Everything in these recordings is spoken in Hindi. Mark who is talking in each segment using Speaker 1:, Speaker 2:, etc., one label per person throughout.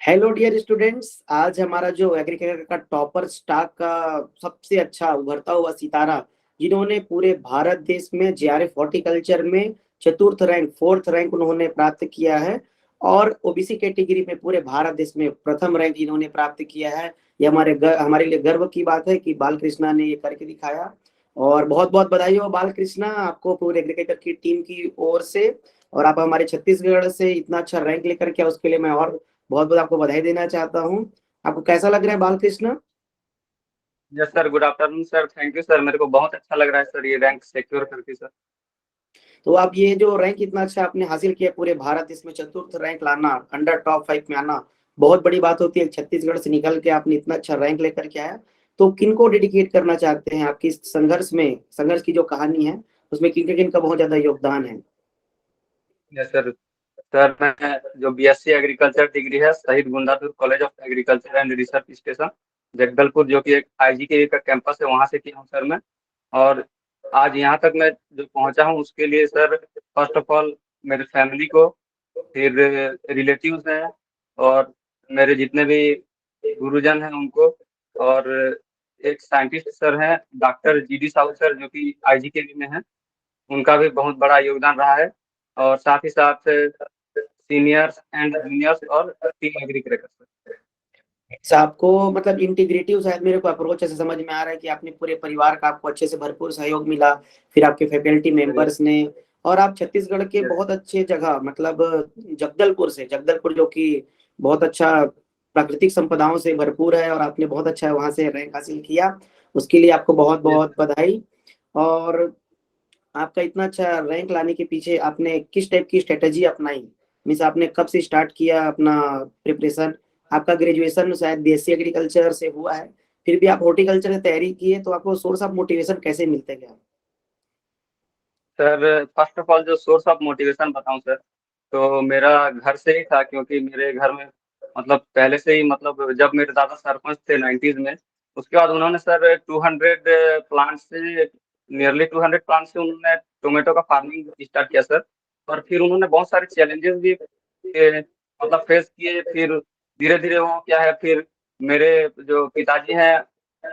Speaker 1: हेलो डियर स्टूडेंट्स, आज हमारा जो एग्रीकल्चर का टॉपर स्टाक का सबसे अच्छा उभरता हुआ सितारा, जिन्होंने पूरे भारत देश में जेआरएफ हॉर्टिकल्चर में चतुर्थ रैंक फोर्थ रैंक उन्होंने प्राप्त किया है। और ओबीसी कैटेगरी में पूरे भारत देश में प्रथम रैंक इन्होंने प्राप्त किया है। ये हमारे लिए गर्व की बात है कि बालकृष्णा ने ये करके दिखाया। और बहुत बहुत बधाई हो बालकृष्णा, आपको पूरे एग्रीकल्चर की टीम की ओर से। और आप हमारे छत्तीसगढ़ से इतना अच्छा रैंक लेकर के आए, उसके लिए मैं और बहुत बहुत आपको बधाई देना चाहता हूँ। आपको कैसा लग रहा है Balkrishna?
Speaker 2: Yes sir, good afternoon sir. Thank you sir, मेरे को बहुत अच्छा लग रहा है सर ये रैंक सिक्योर करके सर।
Speaker 1: तो आप ये जो रैंक इतना अच्छा आपने हासिल किया, पूरे भारत देश में चतुर्थ रैंक लाना, अंडर टॉप 5 में आना, बहुत बड़ी बात होती है। छत्तीसगढ़ से निकल के आपने इतना अच्छा रैंक लेकर के आया। तो किन को डेडिकेट करना चाहते हैं आपकी इस संघर्ष में, संघर्ष की जो कहानी है उसमें किन का बहुत ज्यादा योगदान है?
Speaker 2: Yes sir. सर मैं जो बीएससी एग्रीकल्चर डिग्री है शहीद Gundadhur college of agriculture and research station Jagdalpur, जो कि एक आईजीके का कैंपस है, वहां से किया हूँ सर मैं। और आज यहाँ तक मैं जो पहुंचा हूँ उसके लिए सर, फर्स्ट ऑफ ऑल मेरे फैमिली को, फिर रिलेटिव्स हैं, और मेरे जितने भी गुरुजन हैं उनको, और एक साइंटिस्ट सर हैं डॉक्टर जीडी साहू सर, जो कि आईजीके में हैं, उनका भी बहुत बड़ा योगदान रहा है। और साथ ही साथ सीनियर्स एंड जूनियर्स और टीम एग्री सर।
Speaker 1: आपको मतलब इंटीग्रेटिव, शायद मेरे को अप्रोच ऐसे समझ में आ रहा है कि आपने पूरे परिवार का आपको अच्छे से भरपूर सहयोग मिला, फिर आपके फैकल्टी मेंबर्स ने। और आप छत्तीसगढ़ के बहुत अच्छे जगह, मतलब जगदलपुर जो कि बहुत अच्छा प्राकृतिक संपदाओं से भरपूर है, और आपने बहुत अच्छा वहां से रैंक हासिल किया। उसके लिए आपको बहुत बहुत बधाई। और आपका इतना अच्छा रैंक लाने के पीछे आपने किस टाइप की स्ट्रेटेजी अपनाई? मीन्स आपने कब से स्टार्ट किया अपना प्रिपरेशन? आपका ग्रेजुएशन शायद बीएससी एग्रीकल्चर से हुआ है, फिर भी आप हॉर्टिकल्चर की तैयारी किए, तो आपको सोर्स ऑफ मोटिवेशन कैसे मिलते क्या?
Speaker 2: सर फर्स्ट ऑफ ऑल जो सोर्स ऑफ मोटिवेशन बताऊं सर, तो मेरा घर से ही था, क्योंकि मेरे घर में मतलब पहले से ही, मतलब जब मेरे दादा सरपंच थे 90s में, उसके बाद उन्होंने सर 200 प्लांट से, नियरली 200 प्लांट से उन्होंने टोमेटो का फार्मिंग स्टार्ट किया सर। और फिर उन्होंने बहुत सारे चैलेंजेस भी मतलब फेस किए। फिर धीरे धीरे वो क्या है, फिर मेरे जो पिताजी हैं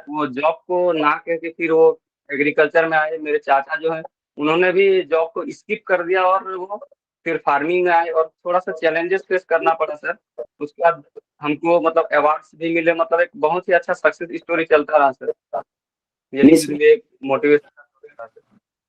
Speaker 2: वो जॉब को ना करके फिर वो एग्रीकल्चर में आए। मेरे चाचा जो है उन्होंने भी जॉब को स्किप कर दिया और वो फिर फार्मिंग में आए, और थोड़ा सा चैलेंजेस फेस करना पड़ा सर। उसके बाद हमको मतलब अवार्ड्स भी मिले, मतलब एक बहुत ही अच्छा सक्सेस स्टोरी चलता रहा सर। यही
Speaker 1: मिस
Speaker 2: मेरे लिए मोटिवेशन रहा सर।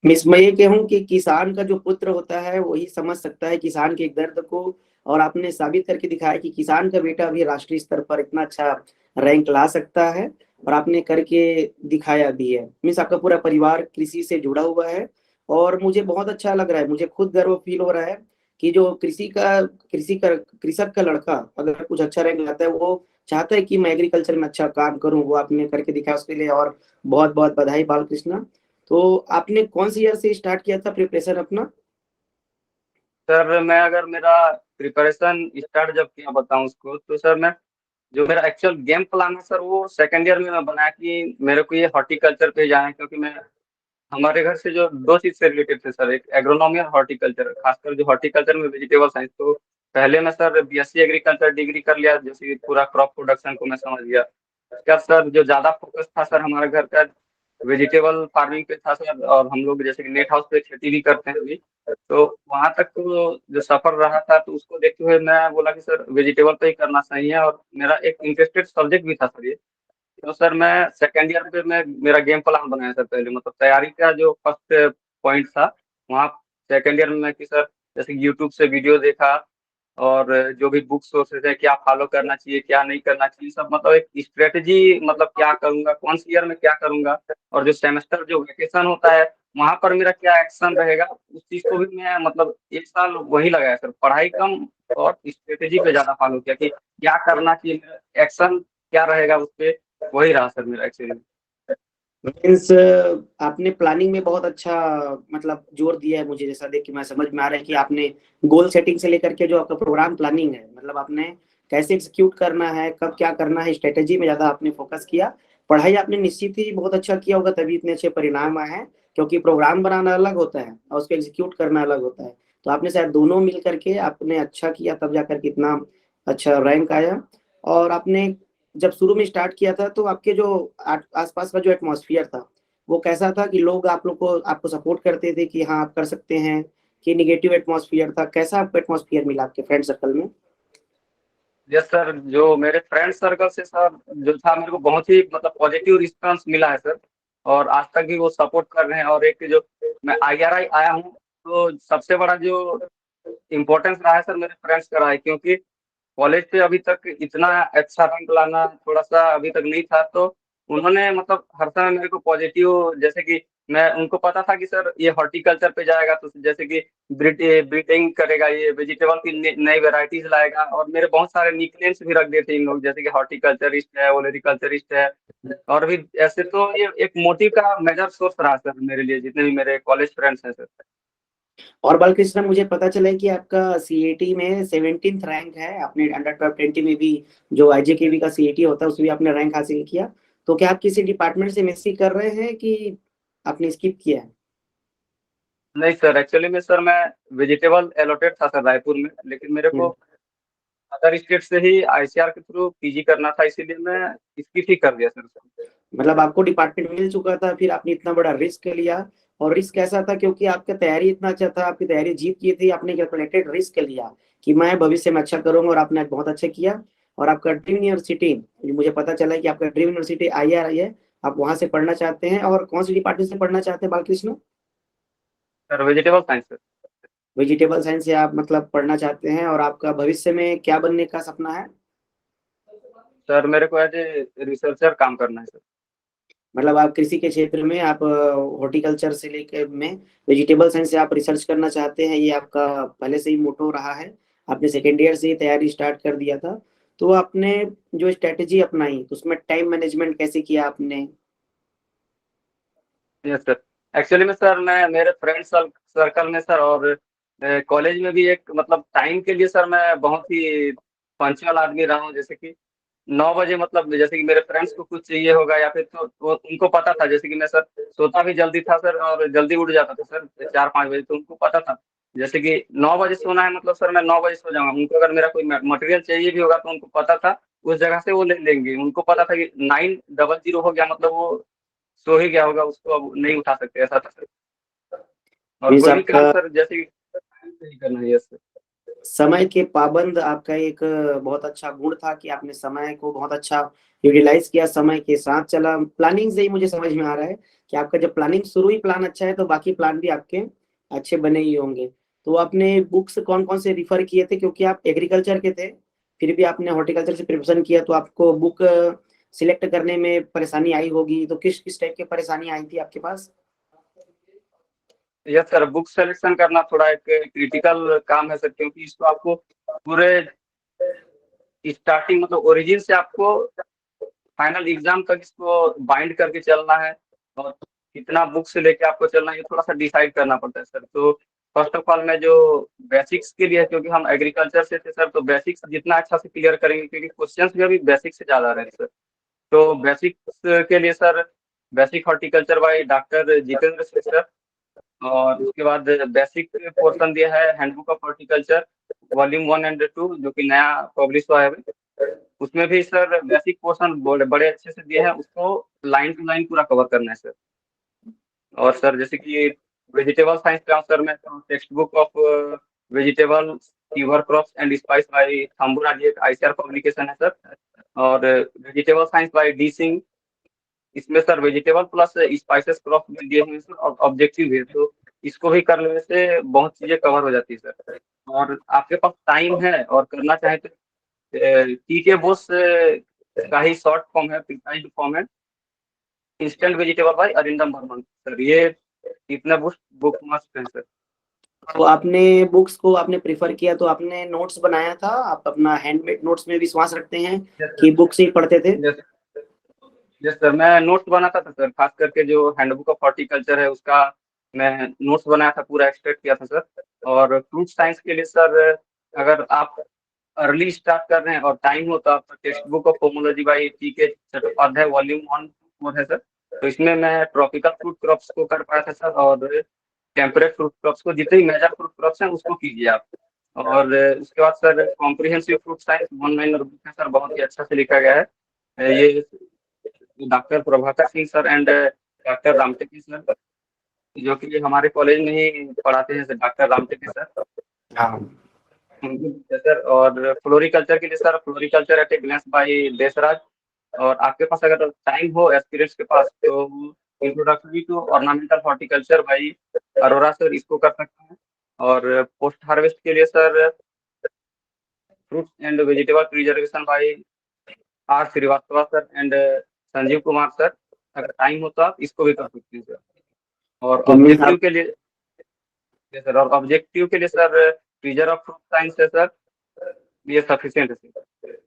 Speaker 1: मिस मैं ये कहूँ कि किसान का जो पुत्र होता है वही समझ सकता है किसान के दर्द को। और आपने साबित करके दिखाया कि किसान का बेटा भी राष्ट्रीय स्तर पर इतना अच्छा रैंक ला सकता है, और आपने करके दिखाया भी है। मीन्स आपका पूरा परिवार कृषि से जुड़ा हुआ है। और मुझे बहुत अच्छा लग रहा है, मुझे खुद गर्व फील हो रहा है कि जो कृषक का लड़का अगर कुछ अच्छा रैंक लाता है, वो चाहता है कि मैं एग्रीकल्चर में अच्छा काम करूं। वो आपने करके दिखाया, उसके लिए और बहुत बहुत बधाई बालकृष्णा। तो आपने कौन सी ईयर से स्टार्ट किया था प्रिपरेशन अपना?
Speaker 2: सर मैं अगर मेरा प्रिपरेशन स्टार्ट जब किया बताऊं उसको, तो सर मैं जो मेरा एक्चुअल गेम प्लान है सर, वो सेकेंड ईयर में मैं बनाया कि मेरे को ये हॉर्टिकल्चर पे जाना है। क्योंकि मैं, हमारे घर से जो दो चीज से रिलेटेड थे सर, एक एग्रोनॉमी और हॉर्टिकल्चर, खासकर जो हॉर्टिकल्चर में वेजिटेबल साइंस। तो पहले मैं सर बीएससी एग्रीकल्चर डिग्री कर लिया, जैसे कि पूरा क्रॉप प्रोडक्शन को मैं समझ गया। उसके बाद सर जो ज्यादा फोकस था सर हमारे घर का वेजिटेबल फार्मिंग पे था सर, और हम लोग जैसे कि नेट हाउस पे खेती भी करते हैं अभी। तो वहां तक तो जो सफर रहा था, तो उसको देखते हुए मैं बोला कि सर वेजिटेबल पे ही करना सही है, और मेरा एक इंटरेस्टेड सब्जेक्ट भी था सर ये। तो सर मैं सेकेंड ईयर पे मैं मेरा गेम प्लान बनाया सर पहले, मतलब तैयारी का जो फर्स्ट पॉइंट था वहाँ सेकेंड ईयर में मैं कि सर जैसे यूट्यूब से वीडियो देखा, और जो भी बुक सोर्सेज है क्या फॉलो करना चाहिए क्या नहीं करना चाहिए, सब मतलब एक स्ट्रेटजी, मतलब क्या करूंगा कौन सी ईयर में क्या करूंगा, और जो सेमेस्टर जो वेकेशन होता है वहां पर मेरा क्या एक्शन रहेगा, उस चीज को भी मैं मतलब एक साल वही लगाया सर, पढ़ाई कम और स्ट्रेटेजी पे ज्यादा फॉलो किया कि क्या करना चाहिए, एक्शन क्या रहेगा उस पे। वही रहा सर मेरा एक्चुअली।
Speaker 1: मीन्स आपने प्लानिंग में बहुत अच्छा मतलब जोर दिया है। मुझे जैसा देख के मैं समझ में आ रहा है कि आपने गोल सेटिंग से लेकर के जो आपका प्रोग्राम प्लानिंग है, मतलब आपने कैसे एग्जीक्यूट करना है, कब क्या करना है, स्ट्रेटेजी में ज्यादा आपने फोकस किया। पढ़ाई आपने निश्चित ही बहुत अच्छा किया होगा, तभी इतने अच्छे परिणाम आए हैं। क्योंकि प्रोग्राम बनाना अलग होता है और उसको एग्जीक्यूट करना अलग होता है। तो आपने शायद दोनों मिल करके आपने अच्छा किया, तब जाकर के इतना अच्छा रैंक आया। और आपने जब शुरू में स्टार्ट किया था तो आपके जो आसपास का जो एटमॉस्फेयर था वो कैसा था, कि लोग आप लोग को आपको सपोर्ट करते थे कि हाँ आप कर सकते हैं, कि निगेटिव एटमॉस्फेयर था, कैसा आपको एटमॉस्फेयर मिला आपके फ्रेंड सर्कल में?
Speaker 2: यस सर, जो मेरे फ्रेंड सर्कल से सर जो था, मेरे को बहुत ही मतलब पॉजिटिव रिस्पांस मिला है सर। और आज तक भी वो सपोर्ट कर रहे हैं। और एक जो मैं IRI आया हूँ, तो सबसे बड़ा जो इम्पोर्टेंस रहा है सर मेरे फ्रेंड्स का रहा है, क्योंकि कॉलेज पे अभी तक इतना अच्छा रैंक लाना थोड़ा सा अभी तक नहीं था। तो उन्होंने मतलब हर समय मेरे को पॉजिटिव, जैसे कि मैं उनको पता था कि सर ये हॉर्टिकल्चर पे जाएगा, तो जैसे कि ब्रीडिंग करेगा, ये वेजिटेबल की नई वेराइटीज लाएगा, और मेरे बहुत सारे निकनेम्स भी रख देते इन लोग, जैसे कि हॉर्टिकल्चरिस्ट है, ओलेरिकल्चरिस्ट है। और भी ऐसे, तो ये एक मोटिव का मेजर सोर्स रहा सर मेरे लिए, जितने भी मेरे कॉलेज फ्रेंड्स हैं सर।
Speaker 1: और बालकृष्ण, मुझे पता चला है कि आपका सीएटी में 17th रैंक है, आपने अंडर 12 20 में भी जो आईजेकेवी का सीएटी होता है उसमें भी आपने रैंक हासिल किया। तो क्या आप किसी डिपार्टमेंट से एमएससी कर रहे हैं कि आपने स्किप किया है?
Speaker 2: नहीं सर, एक्चुअली में सर मैं वेजिटेबल एलोटेड था सर रायपुर में, लेकिन मेरे को
Speaker 1: हम्म।
Speaker 2: अदर स्टेट से ही ICR के थ्रू PG करना था, इसीलिए मैं स्किप ही कर दिया सर उसको।
Speaker 1: मतलब आपको डिपार्टमेंट मिल चुका था, फिर आपने इतना बड़ा रिस्क लिया। और रिस्क ऐसा था क्योंकि आपका तैयारी इतना अच्छा था, आपकी तैयारी जीत की थी, आपने कैलकुलेटेड रिस्क लिया कि मैं भविष्य में अच्छा करूंगा, और आपने बहुत अच्छा किया। और आपका ड्रीम यूनिवर्सिटी, मुझे पता चला कि आपका ड्रीम यूनिवर्सिटी IRI है, आप वहां से पढ़ना चाहते हैं। और कौन सी डिपार्टमेंट से पढ़ना चाहते हैं Balkrishna?
Speaker 2: Sir vegetable science sir.
Speaker 1: Vegetable science से आप मतलब पढ़ना चाहते हैं, और आपका भविष्य में क्या बनने का सपना है?
Speaker 2: सर मेरे को एज ए रिसर्चर काम करना है सर।
Speaker 1: मतलब आप कृषि के क्षेत्र में, आप हॉर्टिकल्चर से लेकर में वेजिटेबल साइंस से आप रिसर्च करना चाहते हैं, ये आपका पहले से ही मोटो रहा है। आपने सेकेंड ईयर से ही तैयारी स्टार्ट कर दिया था। तो आपने जो स्ट्रेटेजी अपनाई तो उसमें टाइम मैनेजमेंट कैसे किया आपने?
Speaker 2: यस सर, एक्चुअली में सर मैं मेरे फ्रेंड सर्कल में सर, और कॉलेज में भी एक मतलब टाइम के लिए सर मैं बहुत ही पंचुअल आदमी रहा हूँ। जैसे कि 9 बजे, मतलब जैसे कि मेरे फ्रेंड्स को कुछ चाहिए होगा या फिर, तो उनको पता था। जैसे कि मैं सर सोता भी जल्दी था सर, और जल्दी उठ जाता था सर 4-5 बजे, तो उनको पता था जैसे कि 9 बजे सोना है, मतलब सर मैं 9 बजे सो जाऊंगा। उनको अगर मेरा कोई मटेरियल चाहिए भी होगा, तो उनको पता था उस जगह से वो ले लेंगे। उनको पता था कि 900 हो गया, मतलब वो सो ही गया होगा, उसको अब नहीं उठा सकते, ऐसा था सर। और
Speaker 1: मीन्स
Speaker 2: कोई भी काम
Speaker 1: आपका
Speaker 2: सर जैसे कि टाइम से ही करना है। Yes sir.
Speaker 1: समय के पाबंद आपका एक बहुत अच्छा गुण था कि आपने समय को बहुत अच्छा यूटिलाइज किया, समय के साथ चला। प्लानिंग से ही मुझे समझ में आ रहा है कि आपका जब प्लानिंग शुरू ही प्लान अच्छा है तो बाकी प्लान भी आपके अच्छे बने ही होंगे। तो आपने बुक्स कौन कौन से रिफर किए थे, क्योंकि आप एग्रीकल्चर के थे फिर भी आपने हॉर्टिकल्चर से प्रिपरेशन किया, तो आपको बुक सिलेक्ट करने में परेशानी आई होगी, तो किस किस टाइप की परेशानी आई थी आपके पास?
Speaker 2: यस सर, बुक सेलेक्शन करना थोड़ा एक क्रिटिकल काम है सर, क्योंकि इसको आपको पूरे स्टार्टिंग मतलब ओरिजिन से आपको फाइनल एग्जाम तक इसको बाइंड करके चलना है। और कितना बुक से लेके आपको चलना है, ये थोड़ा सा डिसाइड करना पड़ता है सर। तो फर्स्ट ऑफ ऑल मैं जो बेसिक्स के लिए, क्योंकि हम एग्रीकल्चर से थे सर, तो बेसिक्स जितना अच्छा से क्लियर करेंगे, क्योंकि क्वेश्चंस भी अभी बेसिक से ज्यादा रहे सर। तो बेसिक्स के लिए sir basic horticulture by doctor Jitendra Singh sir. और उसके बाद बेसिक पोर्शन दिया है handbook of horticulture volume 1 and 2, जो कि नया पब्लिश हुआ है अभी। उसमें भी सर बेसिक पोर्शन बड़े बड़े अच्छे से दिए हैं, उसको लाइन टू लाइन पूरा कवर करना है सर। और सर जैसे कि वेजिटेबल साइंस का सर मैं text book of vegetable fever crops and spice by Thamburaj, एक ICR पब्लिकेशन है सर। और vegetable science by D Singh, इसमें sir vegetable plus spices crop भी दिए हुए हैं सर, और ऑब्जेक्टिव भी है। तो इसको भी कर लेने से बहुत चीजें कवर हो जाती है सर। और आपके पास टाइम है और करना चाहे तो TK बोस का ही शॉर्ट फॉर्म है, प्रिसाइज्ड फॉर्म है, instant vegetable by Arindam Burman sir. ये इतना बुक मस्त है सर।
Speaker 1: तो आपने बुक्स को आपने प्रिफर किया तो आपने नोट्स बनाया था, आप अपना हैंडमेड नोट्स में विश्वास रखते हैं
Speaker 2: यस
Speaker 1: कि
Speaker 2: सर।
Speaker 1: बुक से ही पढ़ते थे?
Speaker 2: यस। यस सर, मैं नोट्स बनाता था सर, खास करके जो हैंडबुक ऑफ हॉर्टिकल्चर है उसका मैं नोट्स बनाया था, पूरा एक्सट्रैक्ट किया था सर। और फ्रूट साइंस के लिए सर, अगर आप अर्ली स्टार्ट कर रहे हैं और टाइम हो, तो आपका text book of pomology by TK Chattopadhyay volume 1 है सर। तो इसमें मैं ट्रॉपिकल फ्रूट क्रॉप्स को कर पाया था सर, और टेम्परेट फ्रूट क्रॉप्स को, जितने मेजर फ्रूट क्रॉप्स हैं उसको कीजिए आप। और उसके बाद sir comprehensive fruit science one liner book है सर, बहुत ही अच्छा से लिखा गया है। ये doctor Prabhakar Singh sir and doctor Ramteke sir, जो कि हमारे कॉलेज में ही पढ़ाते हैं सर, डॉक्टर रामटेकी सर।
Speaker 1: हाँ
Speaker 2: सर और फ्लोरिकल्चर के लिए sir floriculture at a glance by Desraj. और आपके पास अगर टाइम हो एस्पिरेंट्स के पास तो इंट्रोडक्टरी टू ऑर्नामेंटल हॉर्टिकल्चर भाई अरोरा सर, इसको कर सकते हैं। और पोस्ट हार्वेस्ट के लिए sir fruits and vegetable preservation by R Srivastava sir and Sanjeev Kumar sir, अगर टाइम हो तो आप इसको भी कर सकते हैं सर। और
Speaker 1: तो मीन्स
Speaker 2: ऑब्जेक्टिव
Speaker 1: आप
Speaker 2: के लिए सर, और ऑब्जेक्टिव के लिए sir teacher of fruit science है सर, ये सफिशियंट है सर।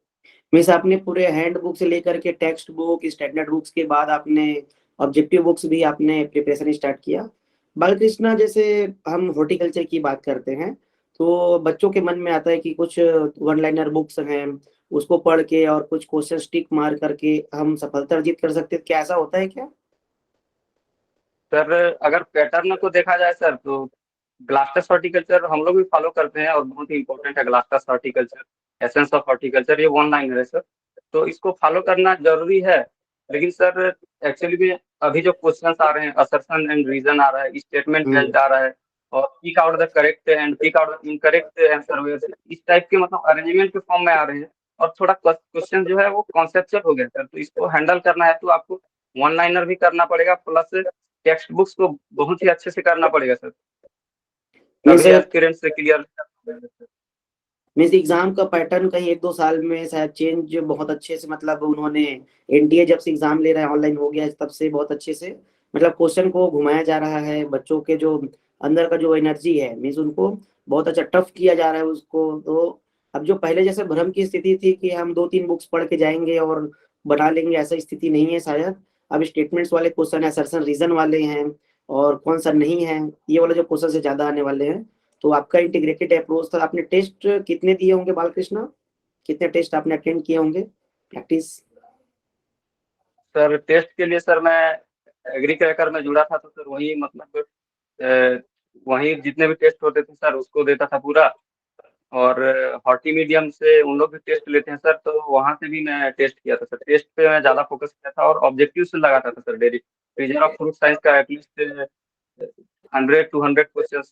Speaker 1: मीन्स आपने पूरे हैंड बुक से लेकर के टेक्स्ट बुक स्टैंडर्ड बुक्स के बाद आपने ऑब्जेक्टिव बुक्स भी आपने प्रिपरेशन स्टार्ट किया। बालकृष्णा, जैसे हम हॉर्टिकल्चर की बात करते हैं तो बच्चों के मन में आता है कि कुछ वन लाइनर बुक्स हैं, उसको पढ़ के और कुछ क्वेश्चन टिक मार करके हम सफलता अर्जित कर सकते हैं, क्या ऐसा होता है क्या?
Speaker 2: सर अगर पैटर्न को देखा जाए सर तो ग्लास्टस हॉर्टिकल्चर हम लोग भी फॉलो करते हैं और बहुत ही इंपॉर्टेंट है ग्लास्टस हॉर्टिकल्चर, एसेंस ऑफ हॉर्टिकल्चर, ये वन लाइनर है सर। तो इसको फॉलो करना जरूरी है। लेकिन सर एक्चुअली में अभी जो क्वेश्चन आ रहे हैं, असर्शन एंड रीजन आ रहा है, स्टेटमेंट बेस्ड आ रहा है, और pick out the correct and pick out the incorrect answer, इस टाइप के मतलब अरेंजमेंट के फॉर्म में आ रहे हैं। और थोड़ा क्वेश्चन जो है वो कॉन्सेप्चुअल हो गया सर, तो इसको हैंडल करना है तो आपको वन लाइनर भी करना पड़ेगा, प्लस टेक्स्ट बुक्स को बहुत ही अच्छे से करना पड़ेगा सर,
Speaker 1: मीन्स
Speaker 2: तभी एस्पिरेंट्स से क्लियर।
Speaker 1: मीन्स एग्जाम का पैटर्न कहीं 1-2 साल में शायद चेंज बहुत अच्छे से, मतलब उन्होंने एनडीए जब से एग्जाम ले रहा है ऑनलाइन हो गया है, तब से बहुत अच्छे से मतलब क्वेश्चन को घुमाया जा रहा है, बच्चों के जो अंदर का जो एनर्जी है मीन्स उनको बहुत अच्छा टफ किया जा रहा है उसको। तो अब जो पहले जैसे भ्रम की स्थिति थी कि हम 2-3 बुक्स पढ़ के जाएंगे और बना लेंगे, ऐसा स्थिति नहीं है शायद। अब स्टेटमेंट्स वाले क्वेश्चन है, असर्शन रीजन वाले हैं, और कौन सा नहीं है, ये वाला जो क्वेश्चन से ज्यादा आने वाले हैं। तो आपका इंटीग्रेटेड अप्रोच था। आपने टेस्ट कितने दिए होंगे बालकृष्णा, कितने टेस्ट आपने अटेंड किए होंगे प्रैक्टिस?
Speaker 2: सर टेस्ट के लिए सर मैं एग्री क्रैकर में जुड़ा था, तो सर वही मतलब वही जितने भी टेस्ट होते थे सर उसको देता था पूरा। और हॉर्टी मीडियम से उन लोग भी टेस्ट लेते हैं सर, तो वहां से भी मैं टेस्ट किया था सर। टेस्ट पे मैं ज्यादा फोकस किया था और ऑब्जेक्टिव से लगाता था sir daily. Reason of fruit science का एटलीस्ट 100 to 100 क्वेश्चन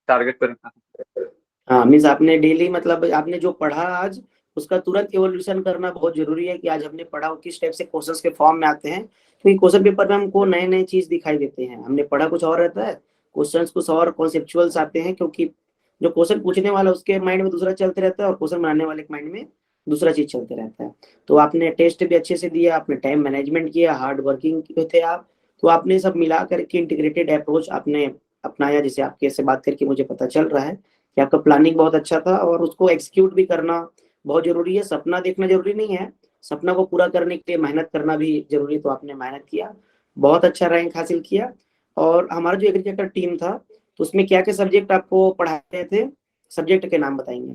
Speaker 2: टारगेट पर रखा था।
Speaker 1: हाँ मीन्स आपने डेली मतलब आपने जो पढ़ा आज उसका तुरंत इवोल्यूशन करना बहुत जरूरी है कि आज हमने पढ़ा वो किस टाइप से क्वेश्चंस के फॉर्म में आते हैं, क्योंकि क्वेश्चन पेपर में हमको नए नए चीज दिखाई देते हैं, हमने पढ़ा कुछ और रहता है, क्वेश्चंस कुछ और कॉन्सेप्चुअल्स आते हैं, क्योंकि जो क्वेश्चन पूछने वाला उसके माइंड में दूसरा चलते रहता है और क्वेश्चन बनाने वाले के माइंड में दूसरा चीज चलते रहता है। तो आपने टेस्ट भी अच्छे से दिया, आपने टाइम मैनेजमेंट किया, हार्ड वर्किंग थे आप, तो आपने सब मिला करके इंटीग्रेटेड अप्रोच आपने अपनाया, जैसे आपके से बात करके मुझे पता चल रहा है कि आपका प्लानिंग बहुत अच्छा था और उसको एग्जीक्यूट भी करना बहुत जरूरी है। सपना देखना जरूरी नहीं है, सपना को पूरा करने के लिए मेहनत करना भी जरूरी है। तो आपने मेहनत किया, बहुत अच्छा रैंक हासिल किया। और हमारा जो एग्रीकल्चर टीम था तो उसमें क्या क्या सब्जेक्ट आपको पढ़ाते थे, सब्जेक्ट के नाम बताएंगे?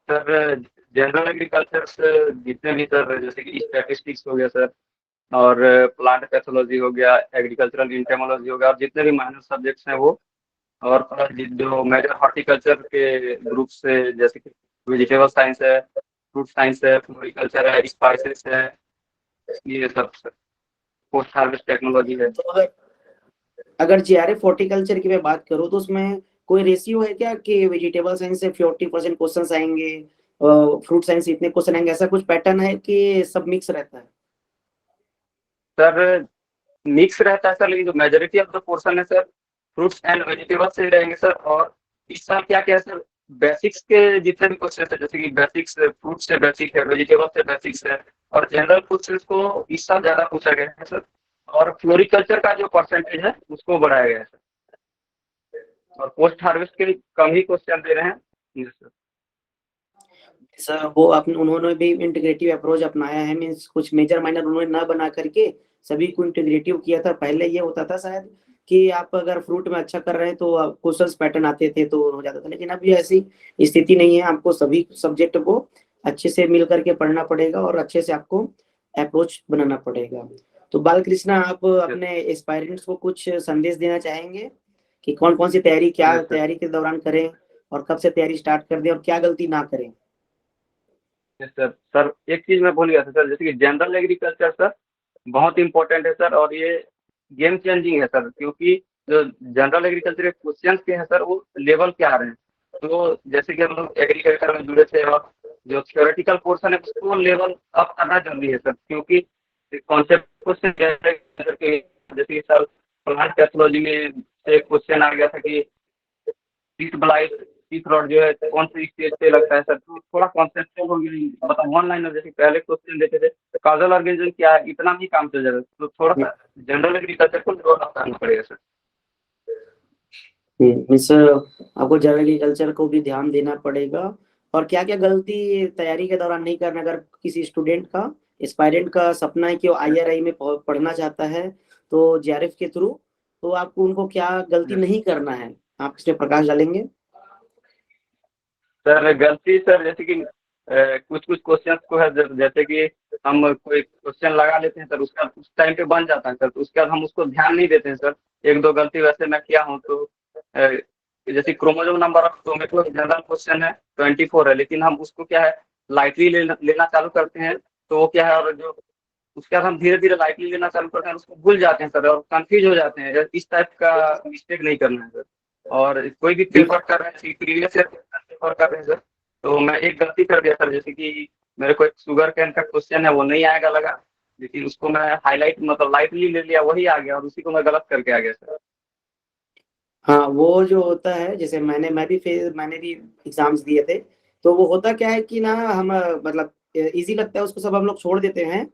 Speaker 2: सर जनरल एग्रीकल्चर से जितने भी सर, जैसे कि स्टैटिस्टिक्स हो गया सर, और प्लांट पैथोलॉजी हो गया, एग्रीकल्चरल इंटेमोलॉजी हो गया, और जितने भी माइनर सब्जेक्ट्स हैं वो। और प्लस जो मेजर हॉर्टिकल्चर के ग्रुप से, जैसे कि वेजिटेबल साइंस है, फ्रूट साइंस है, फ्लोरिकल्चर है, स्पाइसेस है, ये सब सर, पोस्ट हार्वेस्ट टेक्नोलॉजी है।
Speaker 1: तो अगर अगर जीआरएफ हॉर्टिकल्चर की मैं बात करूँ तो उसमें कोई रेशियो है क्या कि वेजिटेबल साइंस से 40% क्वेश्चन आएंगे, फ्रूट साइंस से इतने क्वेश्चन आएंगे, ऐसा कुछ पैटर्न है कि सब मिक्स रहता है?
Speaker 2: सर मिक्स रहता है सर, लेकिन जो मेजोरिटी ऑफ द पोर्शन है सर फ्रूट्स एंड वेजिटेबल्स से रहेंगे सर। और इस साल क्या क्या है सर, बेसिक्स के जितने भी क्वेश्चन है, जैसे कि बेसिक्स फ्रूट से बेसिक है, वेजिटेबल से बेसिक्स है, और जनरल क्वेश्चन को इस साल ज्यादा पूछा गया है सर। और फ्लोरिकल्चर का जो परसेंटेज है उसको बढ़ाया गया है सर, और पोस्ट हार्वेस्ट के लिए कम ही क्वेश्चन दे रहे हैं। Yes sir.
Speaker 1: सर वो अपने उन्होंने भी इंटीग्रेटिव अप्रोच अपनाया है, मीन्स कुछ मेजर माइनर उन्होंने ना बना करके सभी को इंटीग्रेटिव किया था। पहले ये होता था शायद कि आप अगर फ्रूट में अच्छा कर रहे हैं तो क्वेश्चंस पैटर्न आते थे तो हो जाता था, लेकिन अभी ऐसी स्थिति नहीं है। आपको सभी सब्जेक्ट को अच्छे से मिल करके पढ़ना पड़ेगा और अच्छे से आपको अप्रोच बनाना पड़ेगा। तो बालकृष्णा, आप अपने एस्पायरेंट्स को कुछ संदेश देना चाहेंगे कि कौन कौन सी तैयारी, क्या
Speaker 2: यस सर।
Speaker 1: तैयारी के दौरान करें, और कब से तैयारी स्टार्ट कर दें और क्या गलती ना करें?
Speaker 2: सर सर एक चीज मैं भूल गया था सर, जैसे कि जनरल एग्रीकल्चर सर बहुत इंपॉर्टेंट है सर, और ये गेम चेंजिंग है सर, क्योंकि जो जनरल एग्रीकल्चर के क्वेश्चन के हैं सर वो लेवल के आ रहे हैं। तो जैसे कि हम लोग एग्रीकल्चर में जुड़े थे और जो थियोरेटिकल पोर्शन है उसको लेवल अप करना जरूरी है सर, क्योंकि कॉन्सेप्ट क्वेश्चन जैसे कि सर प्लांट पैथोलॉजी में से क्वेश्चन आ गया था कि पीट ब्लाइट पीट रॉट जो है कौन सी स्टेज पे लगता है सर, तो थोड़ा कॉन्सेप्चुअल हो गया, मतलब वन लाइनर जैसे पहले क्वेश्चन देते थे काजल ऑर्गेनिज्म क्या है, इतना भी काम चल जाएगा, तो थोड़ा सा जनरल एग्रीकल्चर को डेवलप करना पड़ेगा सर।
Speaker 1: मीन्स आपको जनरल एग्रीकल्चर को भी ध्यान देना पड़ेगा। और क्या क्या गलती तैयारी के दौरान नहीं करना, अगर किसी स्टूडेंट का एस्पायरेंट का सपना है कि वो IRI में पढ़ना चाहता है तो JRF के थ्रू, तो आपको उनको क्या गलती नहीं करना है, आप इस पे प्रकाश डालेंगे?
Speaker 2: सर गलती सर जैसे कि कुछ कुछ क्वेश्चन को है जैसे कि हम कोई क्वेश्चन लगा लेते हैं सर, उसका उस टाइम पे बन जाता है सर, तो उसके बाद हम उसको ध्यान नहीं देते हैं सर। एक दो गलती वैसे मैं किया हूँ, तो जैसे क्रोमोसोम नंबर ऑफ क्रोमेटो जनरल क्वेश्चन है 24 है, लेकिन हम उसको क्या है लाइटली लेना चालू करते हैं, तो वो क्या है, और जो उसके बाद हम धीरे धीरे लाइटली लेना चालू करते हैं, उसको भूल जाते हैं सर और कंफ्यूज हो जाते हैं। इस टाइप का मिस्टेक नहीं करना है सर। और कोई भी पेपर कर रहे हैं प्रीवियस ईयर पेपर कर रहे हैं सर, तो मैं एक गलती कर दिया सर, जैसे कि मेरे को एक शुगर कैन का क्वेश्चन है वो नहीं आएगा लगा, लेकिन उसको मैं हाईलाइट मतलब लाइटली ले लिया, वही आ गया और उसी को मैं गलत करके आ गया सर।
Speaker 1: हाँ, वो जो होता है, जैसे मैंने भी एग्जाम्स दिए थे, तो वो होता क्या है कि ना हम मतलब इजी लगता है उसको, सब हम लोग छोड़ देते हैं,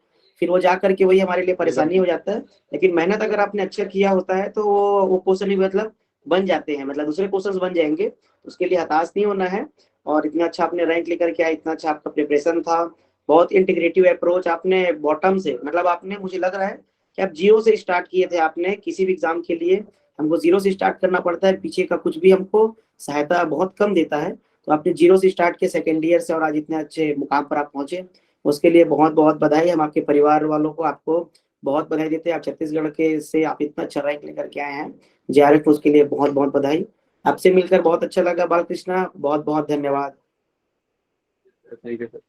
Speaker 1: फिर वो जा करके वही हमारे लिए परेशानी हो जाता है। लेकिन मेहनत अगर आपने अच्छा किया होता है तो वो क्वेश्चन भी मतलब बन जाते हैं, मतलब दूसरे क्वेश्चंस बन जाएंगे, उसके लिए हताश नहीं होना है। और इतना अच्छा आपने रैंक लेकर के आए, इतना अच्छा आपका प्रिपरेशन था, बहुत इंटीग्रेटिव अप्रोच आपने बॉटम से, मतलब आपने, मुझे लग रहा है कि आप जीरो से स्टार्ट किए थे आपने किसी भी एग्जाम के लिए। हमको जीरो से स्टार्ट करना पड़ता है, पीछे का कुछ भी हमको सहायता बहुत कम देता है। तो आपने जीरो से स्टार्ट किया सेकेंड ईयर से, और आज इतने अच्छे मुकाम पर आप पहुंचे, उसके लिए बहुत बहुत बधाई। हम आपके परिवार वालों को आपको बहुत बधाई देते हैं। आप छत्तीसगढ़ के से आप इतना अच्छा रैंक लेकर के आए हैं JRF, उसके लिए बहुत बहुत बधाई। आपसे मिलकर बहुत अच्छा लगा बालकृष्णा, बहुत बहुत धन्यवाद।
Speaker 2: ठीक है सर।